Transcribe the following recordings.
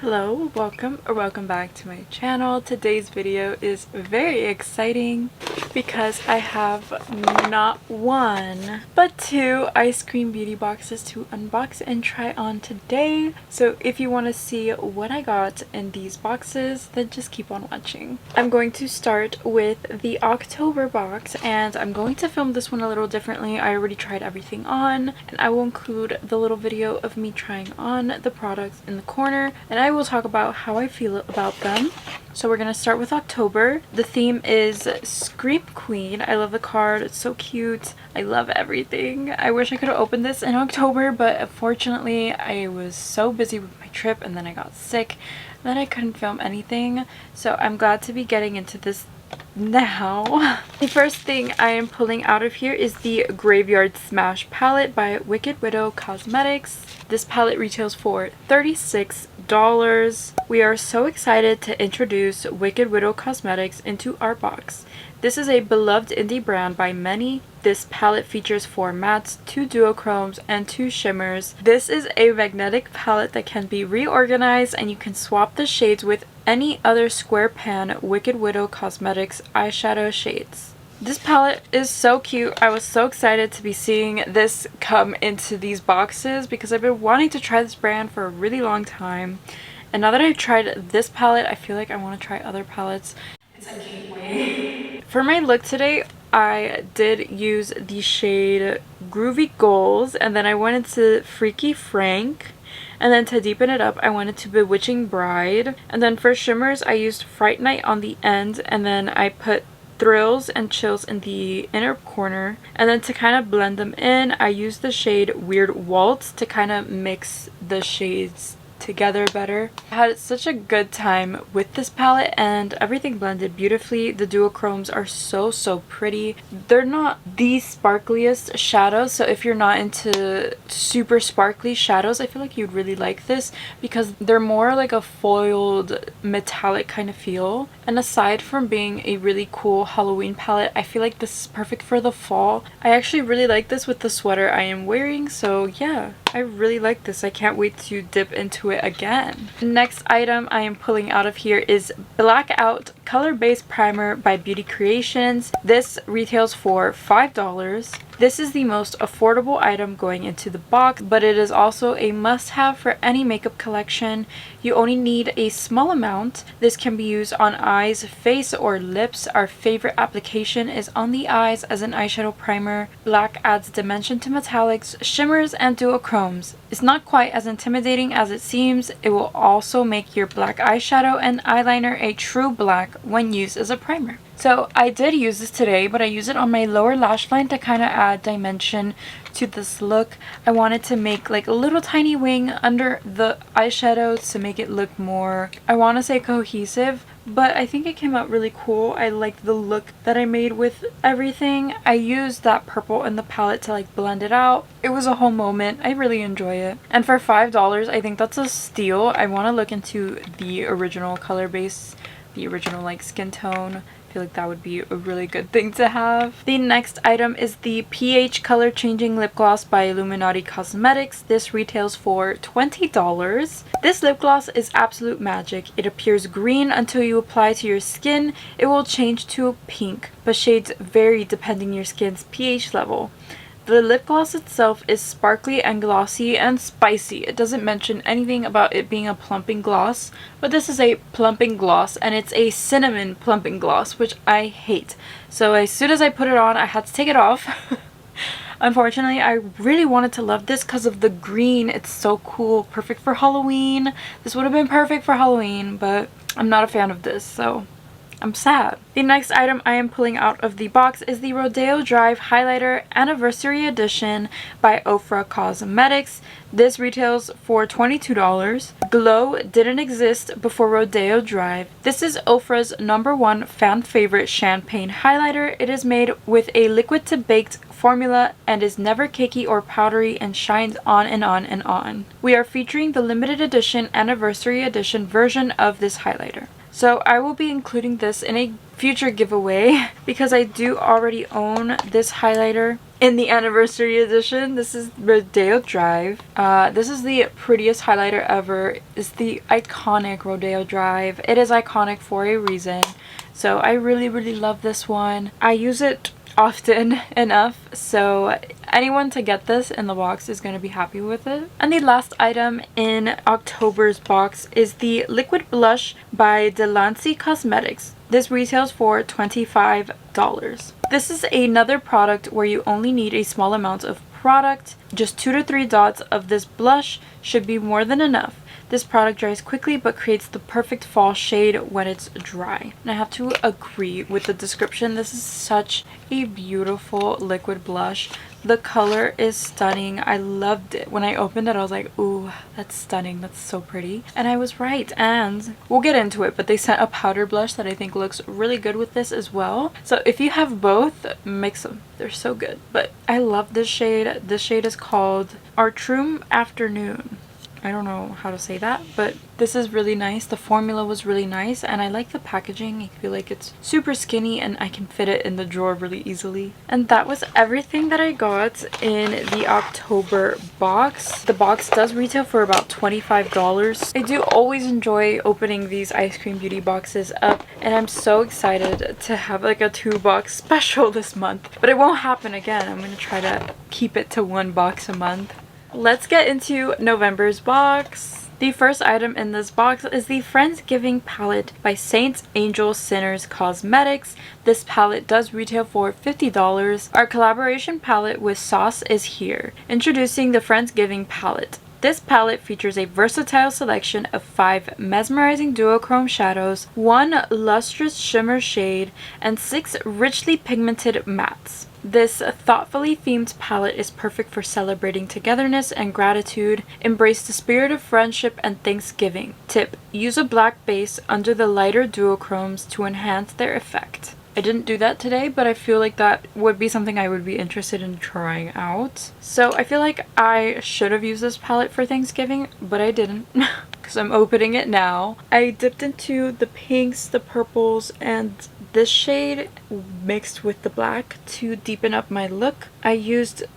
Hello, welcome back to my channel. Today's video is very exciting because I have not one but two ice cream beauty boxes to unbox and try on today. So if you want to see what I got in these boxes, then just keep on watching. I'm going to start with the October box, and I'm going to film this one a little differently. I already tried everything on, and I will include the little video of me trying on the products in the corner, and I will talk about how I feel about them. So we're gonna start with October. The theme is Scream Queen. I love the card. It's so cute. I love everything. I wish I could have opened this in October, but unfortunately I was so busy with my trip and then I got sick and then I couldn't film anything. So I'm glad to be getting into this now. The first thing I am pulling out of here is the Graveyard Smash palette by Wicked Widow Cosmetics. This palette retails for $36. We are so excited to introduce Wicked Widow Cosmetics into our box. This is a beloved indie brand by many. This palette features 4 mattes, 2 duochromes, and 2 shimmers. This is a magnetic palette that can be reorganized, and you can swap the shades with any other square pan Wicked Widow Cosmetics eyeshadow shades. This palette is so cute. I was so excited to be seeing this come into these boxes because I've been wanting to try this brand for a really long time. And now that I've tried this palette, I feel like I want to try other palettes. It's a gateway. For my look today, I did use the shade Groovy Goals, and then I went into Freaky Frank. And then to deepen it up, I went into Bewitching Bride. And then for shimmers, I used Fright Night on the end, and then I put Thrills and Chills in the inner corner. And then to kind of blend them in, I used the shade Weird Waltz to kind of mix the shades together better. I had such a good time with this palette and everything blended beautifully. The duochromes are so pretty. They're not the sparkliest shadows, so if you're not into super sparkly shadows, I feel like you'd really like this because they're more like a foiled metallic kind of feel. And aside from being a really cool Halloween palette, I feel like this is perfect for the fall. I actually really like this with the sweater I am wearing, so yeah, I really like this. I can't wait to dip into it again. Next item I am pulling out of here is Blackout Color-Based Primer by Beauty Creations. This retails for $5. This is the most affordable item going into the box, but it is also a must-have for any makeup collection. You only need a small amount. This can be used on eyes, face, or lips. Our favorite application is on the eyes as an eyeshadow primer. Black adds dimension to metallics, shimmers, and duochromes. It's not quite as intimidating as it seems. It will also make your black eyeshadow and eyeliner a true black when used as a primer. So I did use this today, but I use it on my lower lash line to kind of add dimension to this look. I wanted to make like a little tiny wing under the eyeshadow to make it look more, I want to say cohesive, but I think it came out really cool. I liked the look that I made with everything. I used that purple in the palette to like blend it out. It was a whole moment. I really enjoy it. And for $5, I think that's a steal. I want to look into the original color base, the original like skin tone. I feel like that would be a really good thing to have. The next item is the pH Color Changing Lip Gloss by Illuminati Cosmetics. This retails for $20. This lip gloss is absolute magic. It appears green until you apply to your skin. It will change to pink, but shades vary depending your skin's pH level. The lip gloss itself is sparkly and glossy and spicy. It doesn't mention anything about it being a plumping gloss, but this is a plumping gloss, and it's a cinnamon plumping gloss, which I hate. So as soon as I put it on, I had to take it off. Unfortunately, I really wanted to love this because of the green. It's so cool. Perfect for Halloween. This would have been perfect for Halloween, but I'm not a fan of this, so I'm sad. The next item I am pulling out of the box is the Rodeo Drive Highlighter Anniversary Edition by Ofra Cosmetics. This retails for $22. Glow didn't exist before Rodeo Drive. This is Ofra's #1 fan favorite champagne highlighter. It is made with a liquid to baked formula and is never cakey or powdery and shines on and on and on. We are featuring the limited edition Anniversary Edition version of this highlighter. So I will be including this in a future giveaway because I do already own this highlighter in the anniversary edition. This is Rodeo Drive. This is the prettiest highlighter ever. It's the iconic Rodeo Drive. It is iconic for a reason. So I really love this one. I use it often enough, so anyone to get this in the box is going to be happy with it. And the last item in October's box is the liquid blush by Delancey Cosmetics. This retails for $25. This is another product where you only need a small amount of product. Just 2 to 3 dots of this blush should be more than enough. This product dries quickly but creates the perfect fall shade when it's dry. And I have to agree with the description. This is such a beautiful liquid blush. The color is stunning. I loved it. When I opened it, I was like, ooh, that's stunning. That's so pretty. And I was right. And we'll get into it, but they sent a powder blush that I think looks really good with this as well. So if you have both, mix them. They're so good. But I love this shade. This shade is called Artrum Afternoon. I don't know how to say that, but this is really nice. The formula was really nice, and I like the packaging. I feel like it's super skinny and I can fit it in the drawer really easily. And that was everything that I got in the October box. The box does retail for about $25. I do always enjoy opening these ice cream beauty boxes up, and I'm so excited to have like a 2-box special this month. But it won't happen again. I'm going to try to keep it to 1 box a month. Let's get into November's box. The first item in this box is the Friendsgiving palette by Saints Angel Sinners Cosmetics. This palette does retail for $50. Our collaboration palette with Sauce is here. Introducing the Friendsgiving palette. This palette features a versatile selection of 5 mesmerizing duochrome shadows, 1 lustrous shimmer shade, and 6 richly pigmented mattes. This thoughtfully themed palette is perfect for celebrating togetherness and gratitude. Embrace the spirit of friendship and Thanksgiving. Tip: use a black base under the lighter duochromes to enhance their effect. I didn't do that today, but I feel like that would be something I would be interested in trying out. So I feel like I should have used this palette for Thanksgiving, but I didn't because I'm opening it now. I dipped into the pinks, the purples, and this shade mixed with the black to deepen up my look.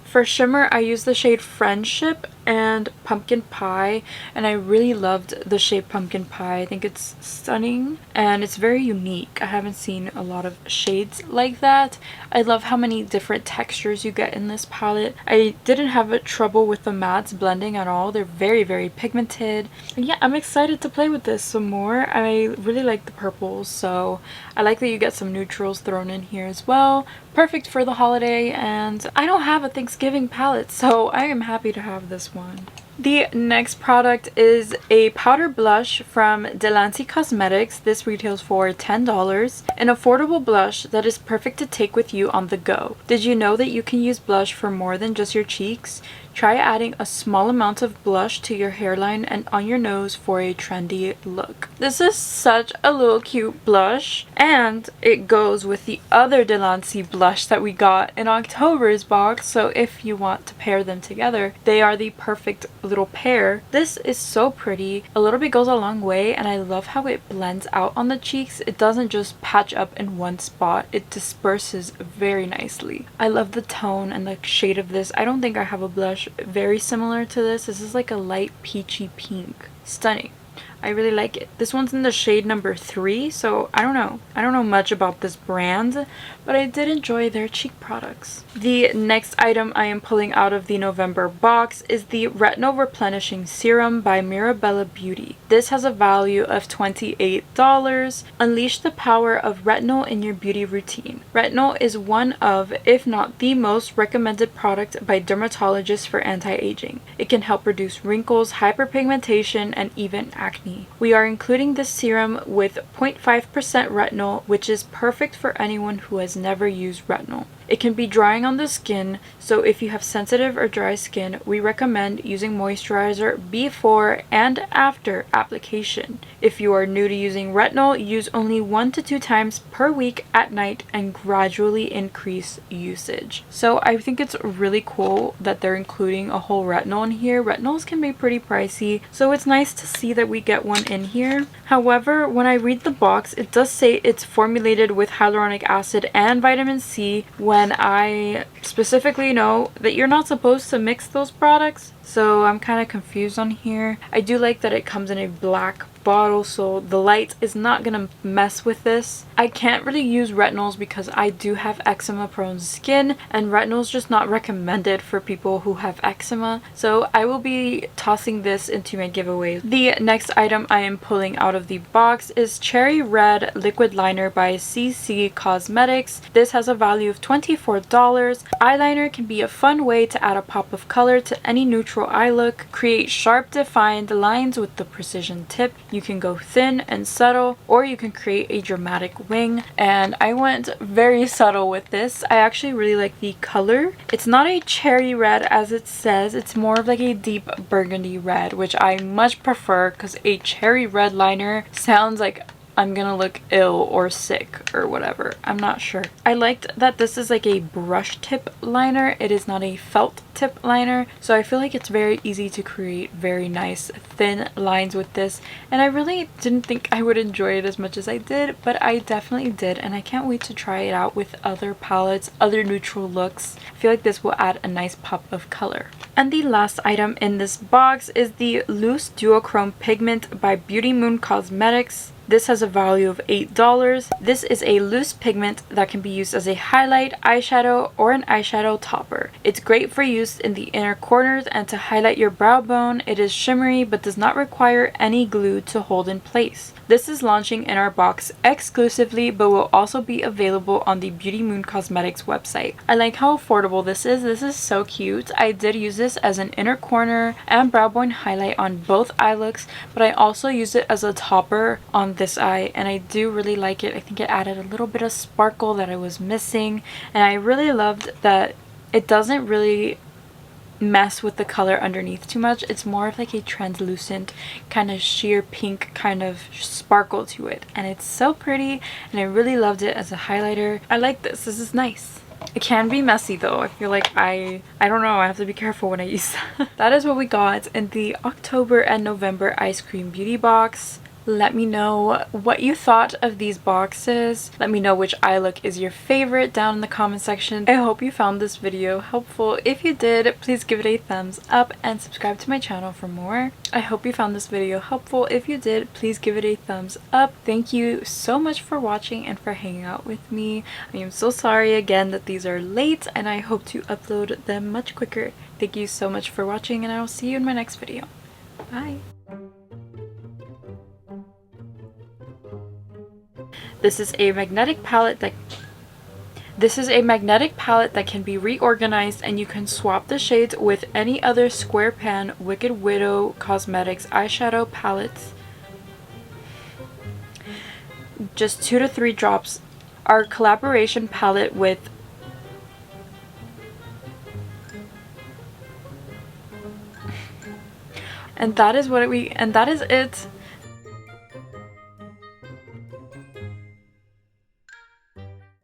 For shimmer, I used the shade Friendship and Pumpkin Pie, and I really loved the shade Pumpkin Pie. I think it's stunning and it's very unique. I haven't seen a lot of shades like that. I love how many different textures you get in this palette. I didn't have trouble with the mattes blending at all. They're very pigmented. And yeah, I'm excited to play with this some more. I really like the purples, so I like that you get some neutrals thrown in here as well. Perfect for the holiday, and I don't have a Thanksgiving palette, so I am happy to have this one. The next product is a powder blush from Delancey Cosmetics. This retails for $10. An affordable blush that is perfect to take with you on the go. Did you know that you can use blush for more than just your cheeks? Try adding a small amount of blush to your hairline and on your nose for a trendy look. This is such a little cute blush, and it goes with the other Delancey blush that we got in October's box, so if you want to pair them together, they are the perfect little pair. This is so pretty. A little bit goes a long way, and I love how it blends out on the cheeks. It doesn't just patch up in one spot. It disperses very nicely. I love the tone and the shade of this. I don't think I have a blush very similar to this. This is like a light peachy pink. Stunning. I really like it. This one's in the shade number 3, so I don't know much about this brand, but I did enjoy their cheek products. The next item I am pulling out of the November box is the Retinol Replenishing Serum by Mirabella Beauty. This has a value of $28. Unleash the power of retinol in your beauty routine. Retinol is one of, if not the most recommended product by dermatologists for anti-aging. It can help reduce wrinkles, hyperpigmentation, and even acne. We are including this serum with 0.5% retinol, which is perfect for anyone who has never used retinol. It can be drying on the skin, so if you have sensitive or dry skin, we recommend using moisturizer before and after application. If you are new to using retinol, use only 1 to 2 times per week at night and gradually increase usage. So I think it's really cool that they're including a whole retinol in here. Retinols can be pretty pricey, so it's nice to see that we get one in here. However, when I read the box, it does say it's formulated with hyaluronic acid and vitamin C, when I specifically know that you're not supposed to mix those products. So I'm kind of confused on here. I do like that it comes in a black bottle, so the light is not gonna mess with this. I can't really use retinols because I do have eczema prone skin, and retinol is just not recommended for people who have eczema, so I will be tossing this into my giveaway. The next item I am pulling out of the box is Cherry Red Liquid Liner by CC Cosmetics. This has a value of $24. Eyeliner can be a fun way to add a pop of color to any neutral eye look. Create sharp defined lines with the precision tip. You can go thin and subtle, or you can create a dramatic wing, and I went very subtle with this. I actually really like the color. It's not a cherry red as it says, it's more of like a deep burgundy red, which I much prefer because a cherry red liner sounds like I'm gonna look ill or sick or whatever. I'm not sure. I liked that this is like a brush tip liner. It is not a felt tip liner, so I feel like it's very easy to create very nice thin lines with this, and I really didn't think I would enjoy it as much as I did, but I definitely did, and I can't wait to try it out with other palettes, other neutral looks. I feel like this will add a nice pop of color. And the last item in this box is the Loose Duochrome Pigment by Beauty Moon Cosmetics. This has a value of $8. This is a loose pigment that can be used as a highlight, eyeshadow, or an eyeshadow topper. It's great for use in the inner corners and to highlight your brow bone. It is shimmery but does not require any glue to hold in place. This is launching in our box exclusively, but will also be available on the Beauty Moon Cosmetics website. I like how affordable this is. This is so cute. I did use this as an inner corner and brow bone highlight on both eye looks, but I also used it as a topper on this eye, and I do really like it. I think it added a little bit of sparkle that I was missing, and I really loved that it doesn't really mess with the color underneath too much. It's more of like a translucent kind of sheer pink kind of sparkle to it, and it's so pretty, and I really loved it as a highlighter. I like this. This is nice. It can be messy though. I feel like I don't know, I have to be careful when I use that. That is what we got in the October and November Eyescream beauty box. Let me know what you thought of these boxes. Let me know which eye look is your favorite down in the comment section. I hope you found this video helpful. If you did, please give it a thumbs up and subscribe to my channel for more. I hope you found this video helpful. If you did, please give it a thumbs up. Thank you so much for watching and for hanging out with me. I am so sorry again that these are late, and I hope to upload them much quicker. Thank you so much for watching, and I will see you in my next video. Bye! This is a magnetic palette that can be reorganized, and you can swap the shades with any other square pan Wicked Widow Cosmetics eyeshadow palettes. Just 2 to 3 drops. Our collaboration palette with and that is it.